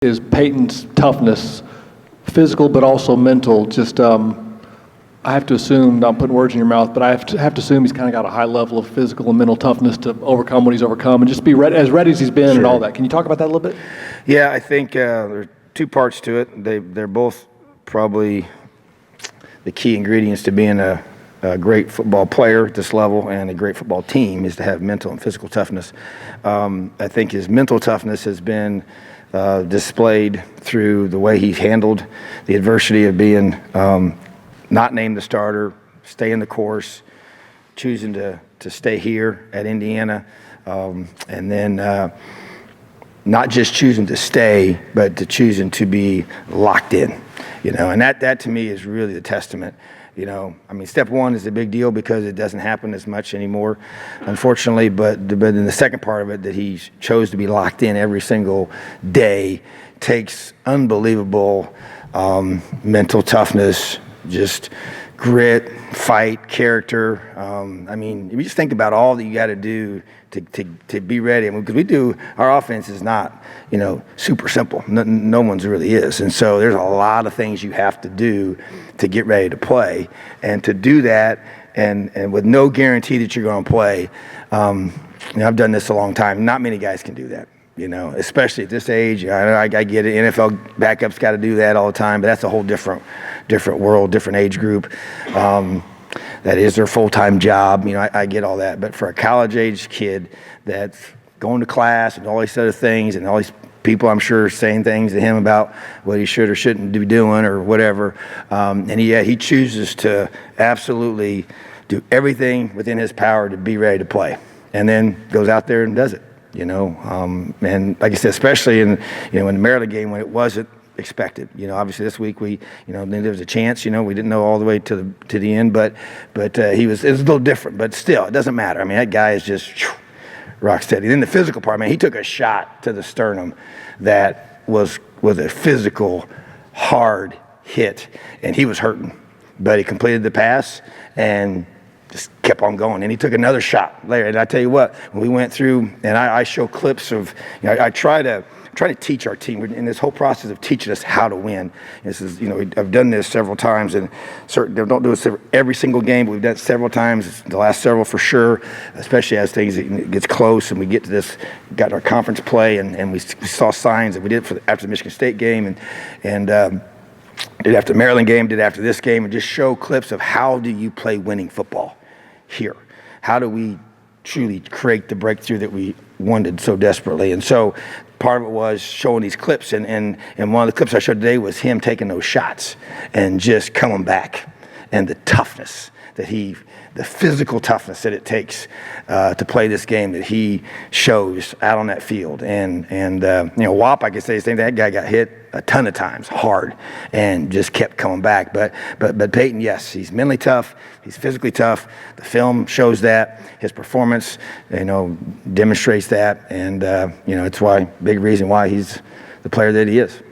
is Peyton's toughness, physical but also mental. Just I have to assume, not putting words in your mouth, but I have to assume he's kind of got a high level of physical and mental toughness to overcome what he's overcome and just be as ready as he's been. Sure. And all that. Can you talk about that a little bit? Yeah, I think there are two parts to it. They're both probably the key ingredients to being a great football player at this level and a great football team is to have mental and physical toughness. I think his mental toughness has been displayed through the way he's handled the adversity of being not named the starter, stay in the course, choosing to stay here at Indiana, and then not just choosing to stay, but to choosing to be locked in, and that to me is really the testament. Step one is a big deal because it doesn't happen as much anymore, unfortunately, but in the second part of it, that he chose to be locked in every single day takes unbelievable mental toughness, just grit, fight, character. If you just think about all that you got to do to be ready, because our offense is not, super simple. No one's really is. And so there's a lot of things you have to do to get ready to play. And to do that and with no guarantee that you're going to play, I've done this a long time. Not many guys can do that, especially at this age. I get it. NFL backups got to do that all the time, but that's a whole different world, different age group. That is their full-time job. I get all that. But for a college-age kid that's going to class and all these other things, and all these people, I'm sure, saying things to him about what he should or shouldn't be doing or whatever, and he chooses to absolutely do everything within his power to be ready to play, and then goes out there and does it. And like I said, especially in the Maryland game when it wasn't expected. Obviously this week there was a chance. We didn't know all the way to the end, but it was a little different. But still, it doesn't matter. That guy is just rock steady. Then the physical part, he took a shot to the sternum that was a physical, hard hit, and he was hurting, but he completed the pass and just kept on going. And he took another shot later. And I tell you what, when we went through, and I show clips of, I try to teach our team in this whole process of teaching us how to win. This is, I've done this several times, and certainly don't do it every single game, but we've done it several times, the last several for sure, especially as things gets close and we get to this, got our conference play, and we saw signs that we did after the Michigan State game, and did after the Maryland game, did after this game, and just show clips of how do you play winning football here? How do we truly create the breakthrough that we wanted so desperately? And so part of it was showing these clips, and one of the clips I showed today was him taking those shots and just coming back, and the toughness that the physical toughness that it takes to play this game that he shows out on that field. And Whop, I could say the same thing. That guy got hit a ton of times hard and just kept coming back. But Peyton, yes, he's mentally tough. He's physically tough. The film shows that. His performance, demonstrates that. And it's big reason why he's the player that he is.